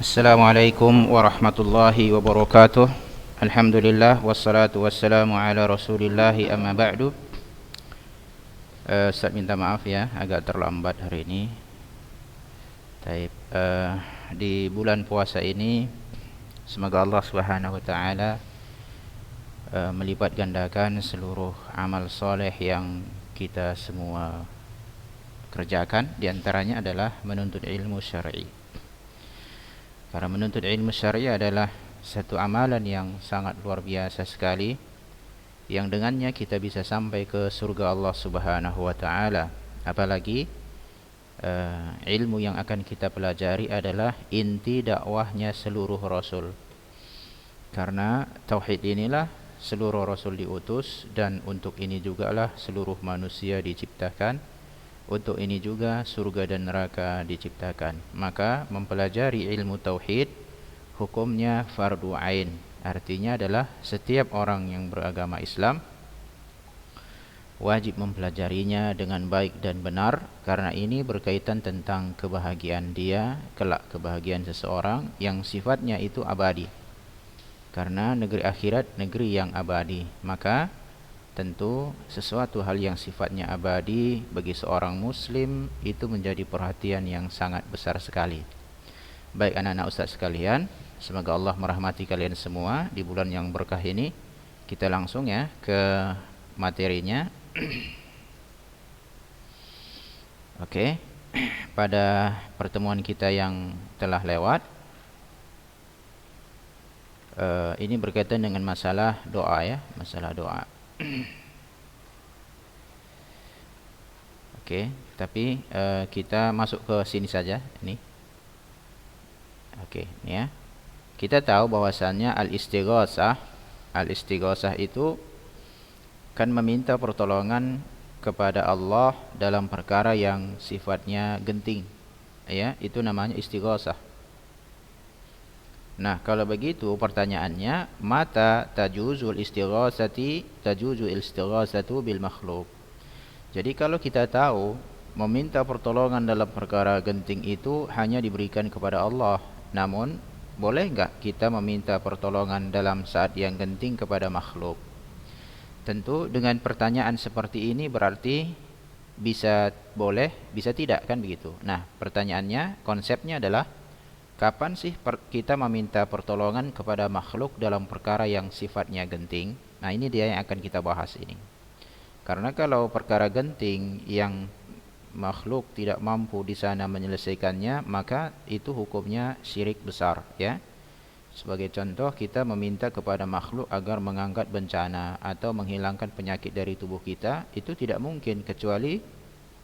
Assalamualaikum warahmatullahi wabarakatuh. Alhamdulillah wassalatu wassalamu ala Rasulillahi amma ba'du. Ustaz minta maaf ya, agak terlambat hari ini. Taib, di bulan puasa ini semoga Allah Subhanahu wa taala melipat gandakan seluruh amal soleh yang kita semua kerjakan. Di antaranya adalah menuntut ilmu syar'i. Karena menuntut ilmu syar'i adalah satu amalan yang sangat luar biasa sekali, yang dengannya kita bisa sampai ke surga Allah Subhanahu wa taala. Apalagi ilmu yang akan kita pelajari adalah inti dakwahnya seluruh rasul. Karena tauhid inilah seluruh rasul diutus, dan untuk ini jugalah seluruh manusia diciptakan. Untuk ini juga surga dan neraka diciptakan. Maka mempelajari ilmu tauhid hukumnya fardu ain. Artinya adalah setiap orang yang beragama Islam wajib mempelajarinya dengan baik dan benar, karena ini berkaitan tentang kebahagiaan dia kelak, kebahagiaan seseorang yang sifatnya itu abadi. Karena negeri akhirat negeri yang abadi, maka tentu sesuatu hal yang sifatnya abadi bagi seorang muslim itu menjadi perhatian yang sangat besar sekali. Baik anak-anak ustaz sekalian, semoga Allah merahmati kalian semua di bulan yang berkah ini. Kita langsung ya ke materinya. Oke. Pada pertemuan kita yang telah lewat, ini berkaitan dengan masalah doa ya, masalah doa. Oke, tapi kita masuk ke sini saja ini. Oke, ini ya. Kita tahu bahwasannya al-istighosah itu kan meminta pertolongan kepada Allah dalam perkara yang sifatnya genting. Ya, itu namanya istighosah. Nah, kalau begitu pertanyaannya, mata tajuzul istighosatu bil makhluk. Jadi kalau kita tahu meminta pertolongan dalam perkara genting itu hanya diberikan kepada Allah, namun boleh enggak kita meminta pertolongan dalam saat yang genting kepada makhluk? Tentu dengan pertanyaan seperti ini berarti bisa boleh, bisa tidak, kan begitu. Nah, pertanyaannya, konsepnya adalah kapan sih kita meminta pertolongan kepada makhluk dalam perkara yang sifatnya genting? Nah, ini dia yang akan kita bahas ini. Karena kalau perkara genting yang makhluk tidak mampu di sana menyelesaikannya, maka itu hukumnya syirik besar, ya. Sebagai contoh, kita meminta kepada makhluk agar mengangkat bencana atau menghilangkan penyakit dari tubuh kita, itu tidak mungkin kecuali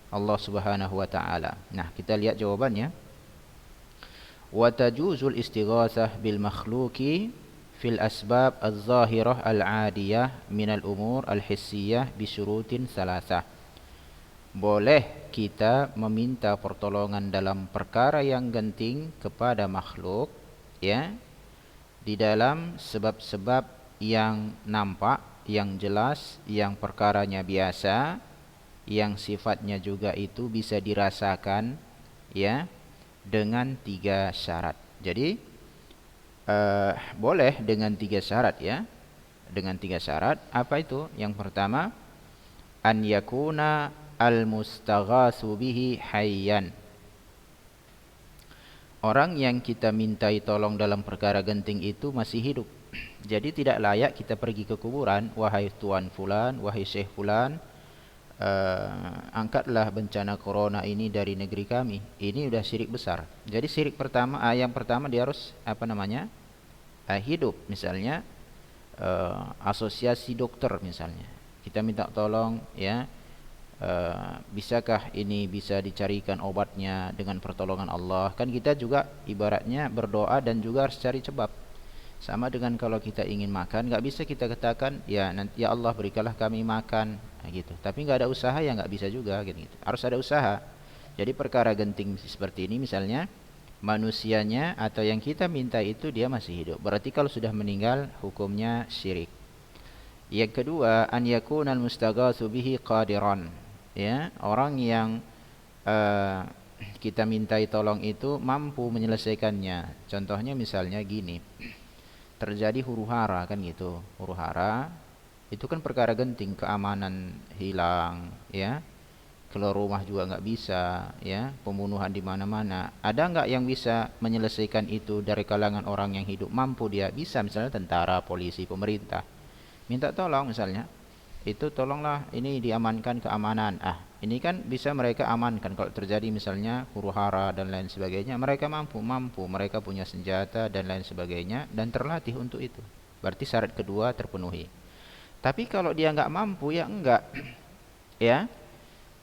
Allah Subhanahu wa taala. Nah, kita lihat jawabannya. وتجوز الاستغاثة بالمخلوق في الأسباب الظاهرة العادية من الأمور الحسية بشروط ثلاثة. Boleh kita meminta pertolongan dalam perkara yang genting kepada makhluk, ya, di dalam sebab-sebab yang nampak, yang jelas, yang perkaranya biasa, yang sifatnya juga itu bisa dirasakan, ya, dengan 3 syarat. Jadi boleh dengan 3 syarat, ya. Dengan 3 syarat. Apa itu? Yang pertama, an yakuna al-mustaghatsu bihi hayyan. Orang yang kita mintai tolong dalam perkara genting itu masih hidup. Jadi tidak layak kita pergi ke kuburan, wahai tuan fulan, wahai syekh fulan, angkatlah bencana corona ini dari negeri kami. Ini udah syirik besar. Jadi syirik pertama, yang pertama dia harus hidup. Misalnya asosiasi dokter misalnya, kita minta tolong, ya, bisakah ini bisa dicarikan obatnya dengan pertolongan Allah? Kan kita juga ibaratnya berdoa dan juga harus cari sebab. Sama dengan kalau kita ingin makan, nggak bisa kita katakan, ya nanti ya Allah berikanlah kami makan, nah, gitu. Tapi nggak ada usaha, ya nggak bisa juga, gitu. Harus ada usaha. Jadi perkara genting seperti ini, misalnya manusianya atau yang kita minta itu dia masih hidup, berarti kalau sudah meninggal hukumnya syirik. Yang kedua, an yakunal mustaghatsu bihi qadiran, ya, orang yang kita mintai tolong itu mampu menyelesaikannya. Contohnya misalnya gini, terjadi huru-hara kan gitu. Huru-hara itu kan perkara genting, keamanan hilang, ya. Keluar rumah juga nggak bisa, ya. Pembunuhan di mana-mana. Ada nggak yang bisa menyelesaikan itu dari kalangan orang yang hidup? Mampu dia? Bisa, misalnya tentara, polisi, pemerintah. Minta tolong misalnya, itu tolonglah ini diamankan keamanan. Ini kan bisa mereka amankan kalau terjadi misalnya huru-hara dan lain sebagainya. Mereka mampu, mereka punya senjata dan lain sebagainya dan terlatih untuk itu. Berarti syarat kedua terpenuhi. Tapi kalau dia nggak mampu, ya enggak. Ya,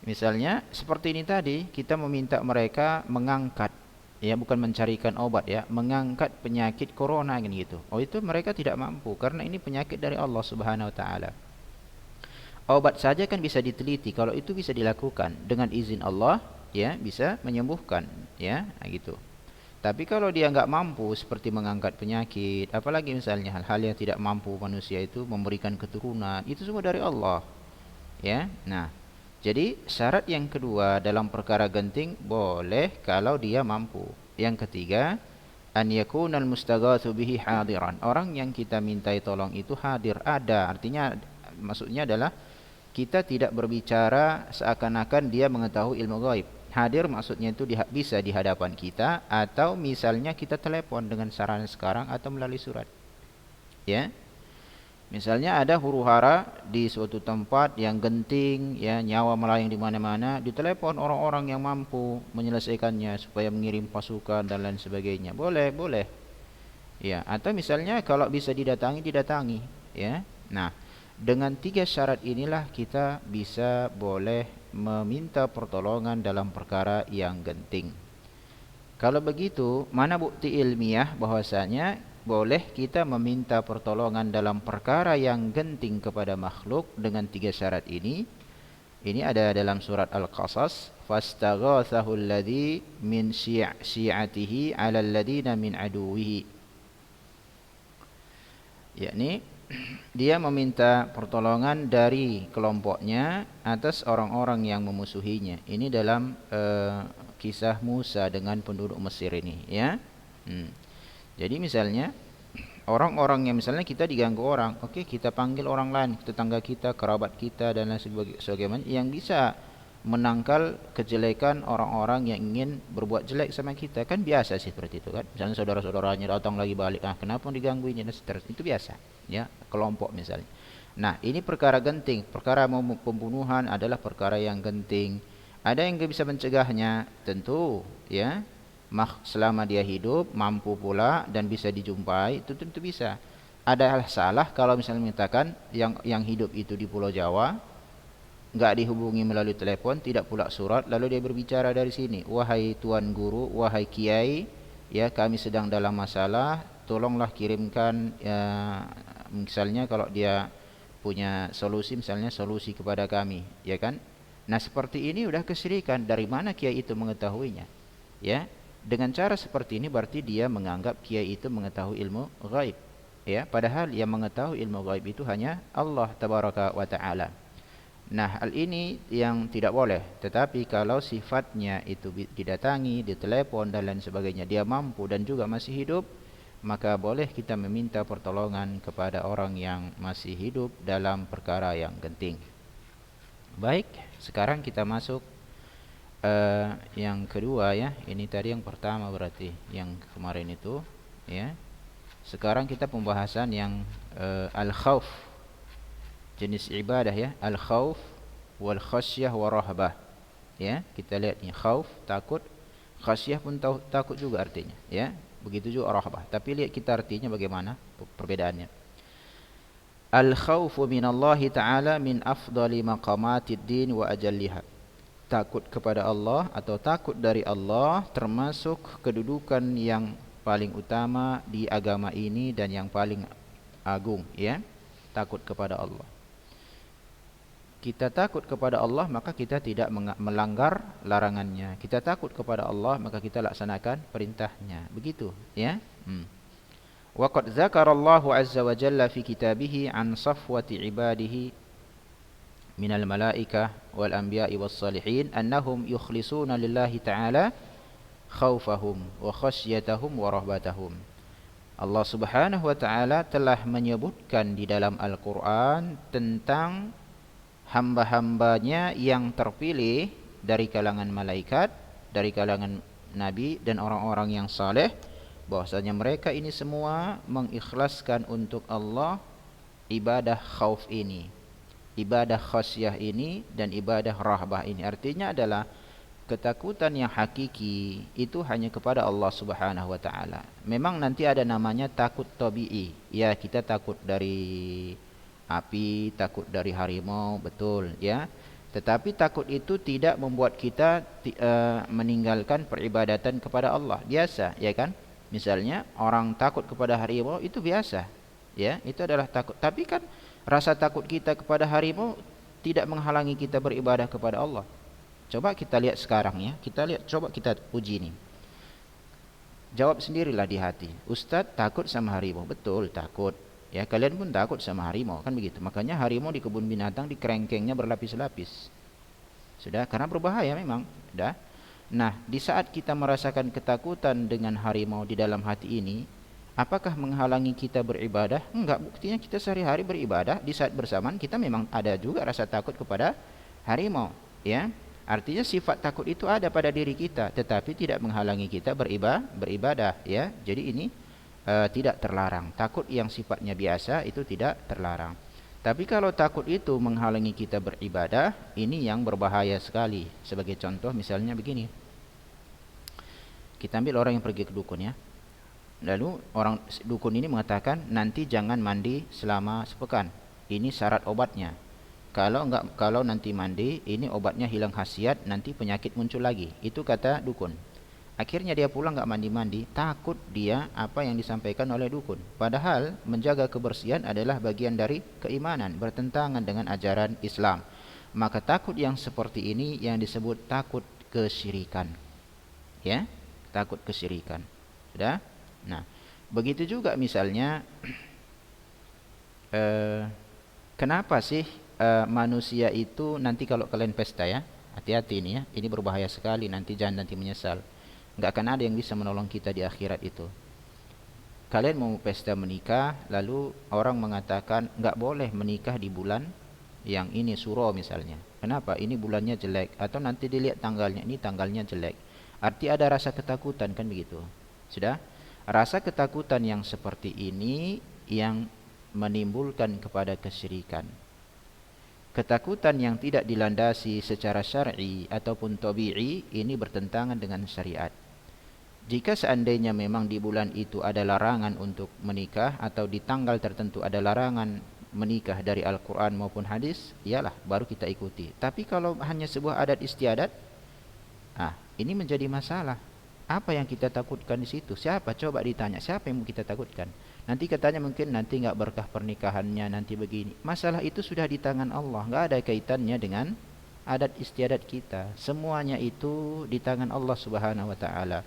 misalnya seperti ini tadi, kita meminta mereka mengangkat, ya bukan mencarikan obat, ya, mengangkat penyakit corona kan gitu. Itu mereka tidak mampu karena ini penyakit dari Allah Subhanahu wa taala. Obat saja kan bisa diteliti, kalau itu bisa dilakukan dengan izin Allah, ya, bisa menyembuhkan, ya, gitu. Tapi kalau dia nggak mampu seperti mengangkat penyakit, apalagi misalnya hal-hal yang tidak mampu manusia itu memberikan keturunan, itu semua dari Allah, ya. Nah, jadi syarat yang kedua dalam perkara genting boleh kalau dia mampu. Yang ketiga, an yakunal mustaghatsu bihi hadiran. Orang yang kita mintai tolong itu hadir, ada. Artinya maksudnya adalah kita tidak berbicara seakan-akan dia mengetahui ilmu gaib. Hadir maksudnya itu bisa di hadapan kita, atau misalnya kita telepon dengan sarana sekarang atau melalui surat. Ya. Misalnya ada huru-hara di suatu tempat yang genting, ya, nyawa melayang di mana-mana, ditelepon orang-orang yang mampu menyelesaikannya supaya mengirim pasukan dan lain sebagainya. Boleh, boleh. Ya, atau misalnya kalau bisa didatangi, didatangi, ya. Nah, dengan 3 syarat inilah kita bisa boleh meminta pertolongan dalam perkara yang genting. Kalau begitu, mana bukti ilmiah bahwasanya boleh kita meminta pertolongan dalam perkara yang genting kepada makhluk dengan 3 syarat ini? Ini ada dalam surat Al-Qasas, fastaghathahu alladhi min syi'atihi 'ala alladhina min aduwihi. Yakni dia meminta pertolongan dari kelompoknya atas orang-orang yang memusuhinya. Ini dalam kisah Musa dengan penduduk Mesir ini, ya. Jadi misalnya orang-orang yang misalnya kita diganggu orang, oke, kita panggil orang lain, tetangga kita, kerabat kita dan lain sebagainya yang bisa menangkal kejelekan orang-orang yang ingin berbuat jelek sama kita. Kan biasa sih seperti itu kan. Misalnya saudara-saudaranya datang lagi balik, kenapa diganggu ini dan seterusnya. Itu biasa, ya, kelompok misalnya. Nah, ini perkara genting. Perkara pembunuhan adalah perkara yang genting. Ada yang bisa mencegahnya? Tentu, ya. Selama dia hidup, mampu pula dan bisa dijumpai, itu tentu bisa. Ada salah kalau misalnya mengatakan yang hidup itu di Pulau Jawa, enggak dihubungi melalui telepon, tidak pula surat, lalu dia berbicara dari sini, wahai tuan guru, wahai kiai, ya, kami sedang dalam masalah, tolonglah kirimkan, ya, misalnya kalau dia punya solusi, misalnya solusi kepada kami, ya kan. Nah, seperti ini udah kesyirikan. Dari mana kiai itu mengetahuinya? Ya, dengan cara seperti ini berarti dia menganggap kiai itu mengetahui ilmu gaib, ya, padahal yang mengetahui ilmu gaib itu hanya Allah tabaraka wa taala. Nah, hal ini yang tidak boleh. Tetapi kalau sifatnya itu didatangi, ditelepon dan lain sebagainya, dia mampu dan juga masih hidup, maka boleh kita meminta pertolongan kepada orang yang masih hidup dalam perkara yang genting. Baik, sekarang kita masuk yang kedua, ya. Ini tadi yang pertama berarti, yang kemarin itu, ya. Sekarang kita pembahasan yang al-khauf, jenis ibadah, ya, al-khauf wal khasyah wa rahbah, ya. Kita lihat ni, khauf takut, khasyah pun takut juga artinya, ya. Begitu juga rahbah. Tapi lihat kita artinya bagaimana perbedaannya. Al-khaufu minallahi ta'ala min afdali maqamatid din wa ajalliha. Takut kepada Allah atau takut dari Allah termasuk kedudukan yang paling utama di agama ini dan yang paling agung, ya. Takut kepada Allah. Kita takut kepada Allah, maka kita tidak melanggar larangannya. Kita takut kepada Allah, maka kita laksanakan perintahnya. Begitu, ya. Wa qad dzakarallahu azza wa jalla fi kitabih an safwati ibadihi minal malaikah wal anbiya'i was salihin annahum yukhlisuna lillahi ta'ala khaufahum wa khasyatahum wa rahbatahum. Allah Subhanahu wa taala telah menyebutkan di dalam Al-Qur'an tentang hamba-hambanya yang terpilih dari kalangan malaikat, dari kalangan nabi dan orang-orang yang saleh, bahwasanya mereka ini semua mengikhlaskan untuk Allah ibadah khauf ini, ibadah khasyah ini, dan ibadah rahbah ini. Artinya adalah ketakutan yang hakiki itu hanya kepada Allah Subhanahu wa taala. Memang nanti ada namanya takut tabii. Ya, kita takut dari api, takut dari harimau, betul ya. Tetapi takut itu tidak membuat kita meninggalkan peribadatan kepada Allah. Biasa, ya kan? Misalnya orang takut kepada harimau itu biasa. Ya, itu adalah takut. Tapi kan rasa takut kita kepada harimau tidak menghalangi kita beribadah kepada Allah. Coba kita lihat sekarang ya. Kita lihat, coba kita uji nih. Jawab sendirilah di hati. Ustadz takut sama harimau. Betul, takut. Ya, kalian pun takut sama harimau, kan begitu. Makanya harimau di kebun binatang di kerengkengnya berlapis-lapis. Sudah, karena berbahaya memang. Sudah. Nah, di saat kita merasakan ketakutan dengan harimau di dalam hati ini, apakah menghalangi kita beribadah? Enggak, buktinya kita sehari-hari beribadah. Di saat bersamaan kita memang ada juga rasa takut kepada harimau, ya. Artinya sifat takut itu ada pada diri kita, tetapi tidak menghalangi kita beribadah, ya. Jadi ini tidak terlarang. Takut yang sifatnya biasa itu tidak terlarang. Tapi kalau takut itu menghalangi kita beribadah, ini yang berbahaya sekali. Sebagai contoh misalnya begini. Kita ambil orang yang pergi ke dukun ya. Lalu orang dukun ini mengatakan nanti jangan mandi selama sepekan. Ini syarat obatnya. Kalau nanti mandi, ini obatnya hilang khasiat, nanti penyakit muncul lagi. Itu kata dukun. Akhirnya dia pulang enggak mandi-mandi, takut dia apa yang disampaikan oleh dukun. Padahal menjaga kebersihan adalah bagian dari keimanan, bertentangan dengan ajaran Islam. Maka takut yang seperti ini yang disebut takut kesyirikan. Ya, takut kesyirikan. Sudah? Nah, begitu juga misalnya kenapa sih manusia itu nanti kalau kalian pesta ya, hati-hati ini ya, ini berbahaya sekali, nanti jangan nanti menyesal. Enggak akan ada yang bisa menolong kita di akhirat itu. Kalian mau pesta menikah, lalu orang mengatakan enggak boleh menikah di bulan yang ini suro misalnya. Kenapa? Ini bulannya jelek, atau nanti dilihat tanggalnya, ini tanggalnya jelek. Arti ada rasa ketakutan, kan begitu. Sudah? Rasa ketakutan yang seperti ini yang menimbulkan kepada kesyirikan. Ketakutan yang tidak dilandasi secara syar'i ataupun tabi'i ini bertentangan dengan syariat. Jika seandainya memang di bulan itu ada larangan untuk menikah atau di tanggal tertentu ada larangan menikah dari Al-Quran maupun hadis, iyalah baru kita ikuti. Tapi kalau hanya sebuah adat istiadat, ini menjadi masalah. Apa yang kita takutkan di situ? Siapa? Coba ditanya, siapa yang mau kita takutkan? Nanti katanya mungkin nanti enggak berkah pernikahannya, nanti begini. Masalah itu sudah di tangan Allah, enggak ada kaitannya dengan adat istiadat kita. Semuanya itu di tangan Allah Subhanahu wa taala.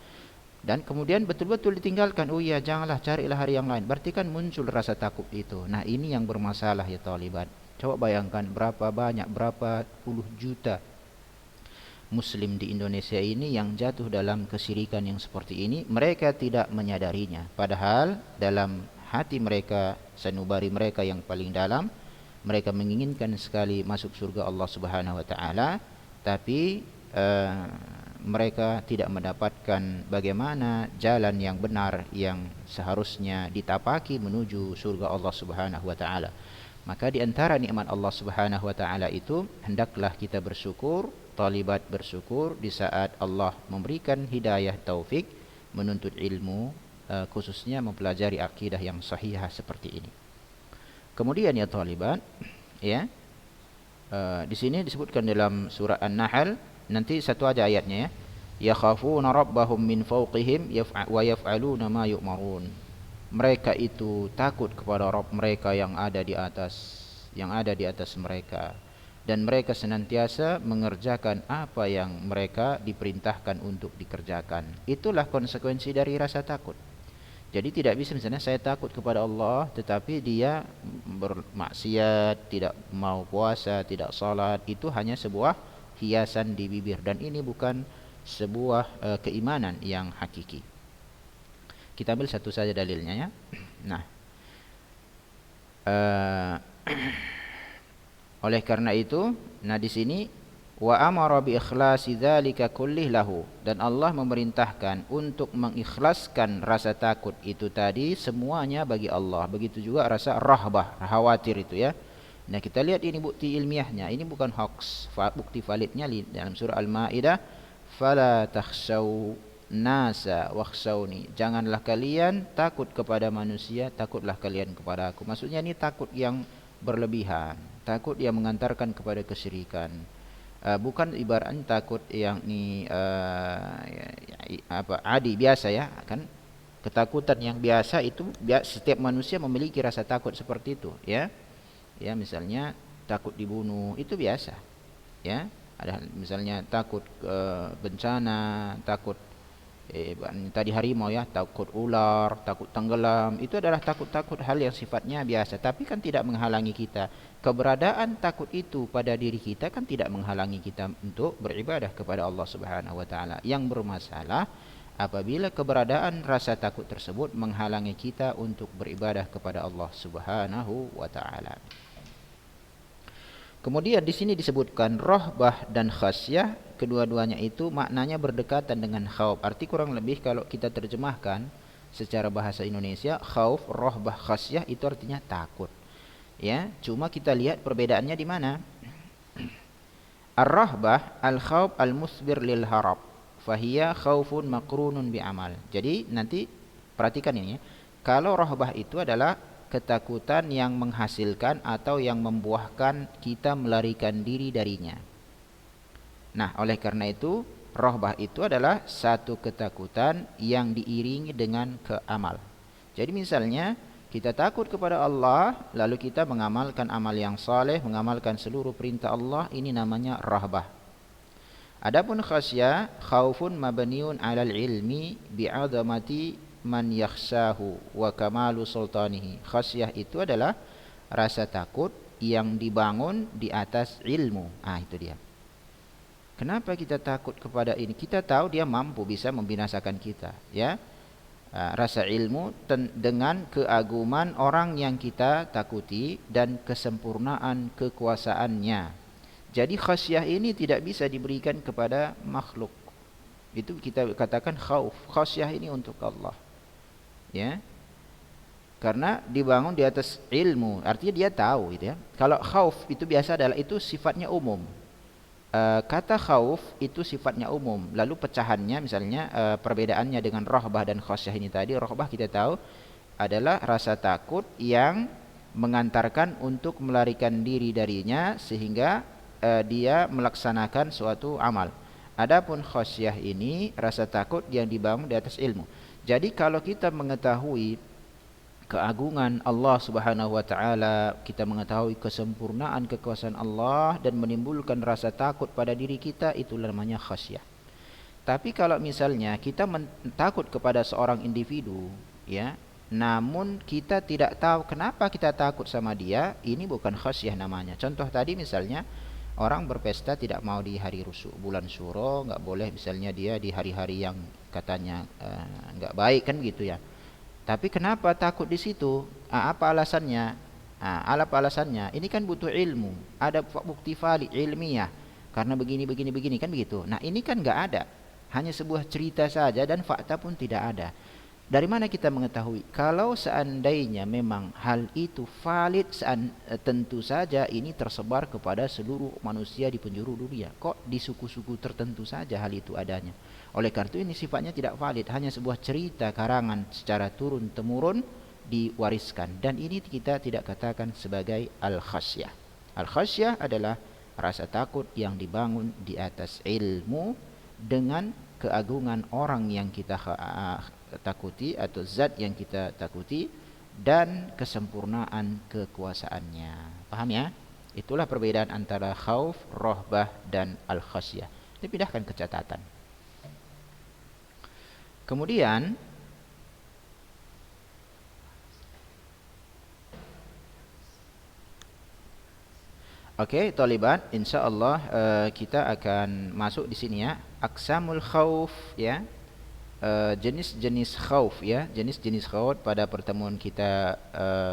Dan kemudian betul-betul ditinggalkan. Oh iya, janganlah, carilah hari yang lain. Berarti kan muncul rasa takut itu. Nah, ini yang bermasalah ya taliban. Coba bayangkan berapa banyak, berapa puluh juta Muslim di Indonesia ini yang jatuh dalam kesyirikan yang seperti ini. Mereka tidak menyadarinya. Padahal dalam hati mereka, sanubari mereka yang paling dalam, mereka menginginkan sekali masuk surga Allah Subhanahu wa taala, tapi mereka tidak mendapatkan bagaimana jalan yang benar yang seharusnya ditapaki menuju surga Allah Subhanahu wa taala. Maka di antara nikmat Allah Subhanahu wa taala itu hendaklah kita bersyukur, talibat bersyukur di saat Allah memberikan hidayah taufik menuntut ilmu, khususnya mempelajari akidah yang sahihah seperti ini. Kemudian ya talibat, ya, di sini disebutkan dalam surah An-Nahl, nanti satu aja ayatnya ya. Yakhafuna rabbahum min fawqihim wa yaf'aluna ma yu'marun. Mereka itu takut kepada Rabb mereka yang ada di atas mereka, dan mereka senantiasa mengerjakan apa yang mereka diperintahkan untuk dikerjakan. Itulah konsekuensi dari rasa takut. Jadi tidak bisa misalnya saya takut kepada Allah tetapi dia bermaksiat, tidak mau puasa, tidak salat, itu hanya sebuah hiasan di bibir dan ini bukan sebuah keimanan yang hakiki. Kita ambil satu saja dalilnya ya. Nah, oleh karena itu, nah di sini wa amara bi ikhlasi dzalika kullih lahu, dan Allah memerintahkan untuk mengikhlaskan rasa takut itu tadi semuanya bagi Allah. Begitu juga rasa rahbah, khawatir itu ya. Nah, kita lihat ini bukti ilmiahnya. Ini bukan hoax. Bukti validnya dalam surah Al-Maidah, fala takhshaw nasa wakhshawni. Janganlah kalian takut kepada manusia, takutlah kalian kepada aku. Maksudnya ini takut yang berlebihan, takut yang mengantarkan kepada kesyirikan. Bukan ibaratnya takut yang ini adi biasa ya, kan ketakutan yang biasa itu setiap manusia memiliki rasa takut seperti itu ya. Ya, misalnya takut dibunuh itu biasa ya. Ada misalnya takut bencana, takut tadi harimau ya, takut ular, takut tenggelam, itu adalah takut-takut hal yang sifatnya biasa, tapi kan tidak menghalangi kita. Keberadaan takut itu pada diri kita kan tidak menghalangi kita untuk beribadah kepada Allah Subhanahu wa taala. Yang bermasalah apabila keberadaan rasa takut tersebut menghalangi kita untuk beribadah kepada Allah Subhanahu wa taala. Kemudian di sini disebutkan rahbah dan khasyah, kedua-duanya itu maknanya berdekatan dengan khauf. Arti kurang lebih kalau kita terjemahkan secara bahasa Indonesia, khauf, rahbah, khasyah itu artinya takut. Ya, cuma kita lihat perbedaannya di mana. Ar-rahbah al-khauf al-musbir lil harab, fahiya khaufun maqrunun bi amal. Jadi nanti perhatikan ini ya. Kalau rahbah itu adalah ketakutan yang menghasilkan atau yang membuahkan kita melarikan diri darinya. Nah, oleh karena itu, rahbah itu adalah satu ketakutan yang diiringi dengan keamal. Jadi misalnya, kita takut kepada Allah, lalu kita mengamalkan amal yang saleh, mengamalkan seluruh perintah Allah, ini namanya rahbah. Adapun khasyah, khaufun mabniun 'alal ilmi bi'azamati man yakhshahu wa kamalu sultanihi. Khasyah itu adalah rasa takut yang dibangun di atas ilmu. Itu dia. Kenapa kita takut kepada ini? Kita tahu dia mampu bisa membinasakan kita, ya. Rasa ilmu dengan keaguman orang yang kita takuti dan kesempurnaan kekuasaannya. Jadi khasyah ini tidak bisa diberikan kepada makhluk. Itu kita katakan khauf. Khasyah ini untuk Allah. Ya, karena dibangun di atas ilmu, artinya dia tahu gitu ya. Kalau khauf itu biasa adalah itu sifatnya umum. Kata khauf itu sifatnya umum. Lalu pecahannya misalnya perbedaannya dengan rahbah dan khasyah ini tadi. Rahbah kita tahu adalah rasa takut yang mengantarkan untuk melarikan diri darinya sehingga dia melaksanakan suatu amal. Adapun khasyah ini rasa takut yang dibangun di atas ilmu. Jadi kalau kita mengetahui keagungan Allah Subhanahu wa taala, kita mengetahui kesempurnaan kekuasaan Allah dan menimbulkan rasa takut pada diri kita, itulah namanya khasyah. Tapi kalau misalnya kita takut kepada seorang individu, ya, namun kita tidak tahu kenapa kita takut sama dia, ini bukan khasyah namanya. Contoh tadi misalnya orang berpesta tidak mau di hari bulan Syuro, nggak boleh misalnya dia di hari-hari yang katanya nggak baik kan gitu ya. Tapi kenapa takut di situ? Apa alasannya? Apa alasannya? Ini kan butuh ilmu, ada bukti valid ilmiah. Karena begini kan begitu. Nah ini kan nggak ada, hanya sebuah cerita saja dan fakta pun tidak ada. Dari mana kita mengetahui? Kalau seandainya memang hal itu valid, tentu saja ini tersebar kepada seluruh manusia di penjuru dunia. Kok di suku-suku tertentu saja hal itu adanya? Oleh karena itu ini sifatnya tidak valid, hanya sebuah cerita karangan secara turun-temurun diwariskan. Dan ini kita tidak katakan sebagai al-khasyah. Al-khasyah adalah rasa takut yang dibangun di atas ilmu dengan keagungan orang yang kita takuti atau zat yang kita takuti dan kesempurnaan kekuasaannya. Paham ya? Itulah perbedaan antara khauf, rahbah dan al-khasyah. Dipindahkan ke catatan. Kemudian, Okey, Taliban, insyaallah kita akan masuk di sini ya. Aqsamul khauf ya. Jenis-jenis khauf ya, jenis-jenis khauf pada pertemuan kita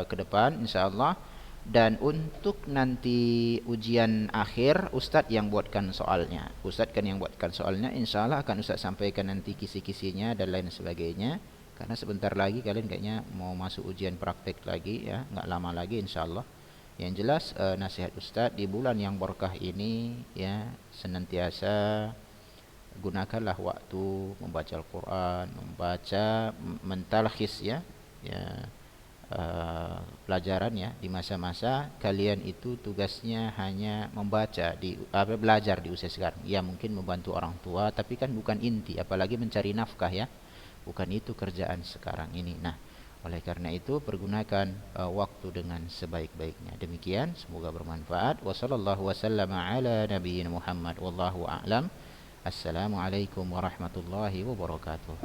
ke depan insyaallah. Dan untuk nanti ujian akhir ustaz yang buatkan soalnya. Ustaz kan yang buatkan soalnya, insyaallah akan ustaz sampaikan nanti kisi-kisinya dan lain sebagainya. Karena sebentar lagi kalian kayaknya mau masuk ujian praktek lagi ya, enggak lama lagi insyaallah. Yang jelas nasihat ustaz di bulan yang berkah ini ya, senantiasa gunakanlah waktu membaca Al-Quran, membaca, mentalkhis ya, ya pelajaran ya di masa-masa kalian itu tugasnya hanya membaca belajar di usia sekarang. Ya mungkin membantu orang tua, tapi kan bukan inti, apalagi mencari nafkah ya. Bukan itu kerjaan sekarang ini. Nah, oleh karena itu pergunakan waktu dengan sebaik-baiknya. Demikian, semoga bermanfaat. Wassallallahu wasallama ala nabiyina Muhammad wallahu a'lam. Assalamualaikum warahmatullahi wabarakatuh.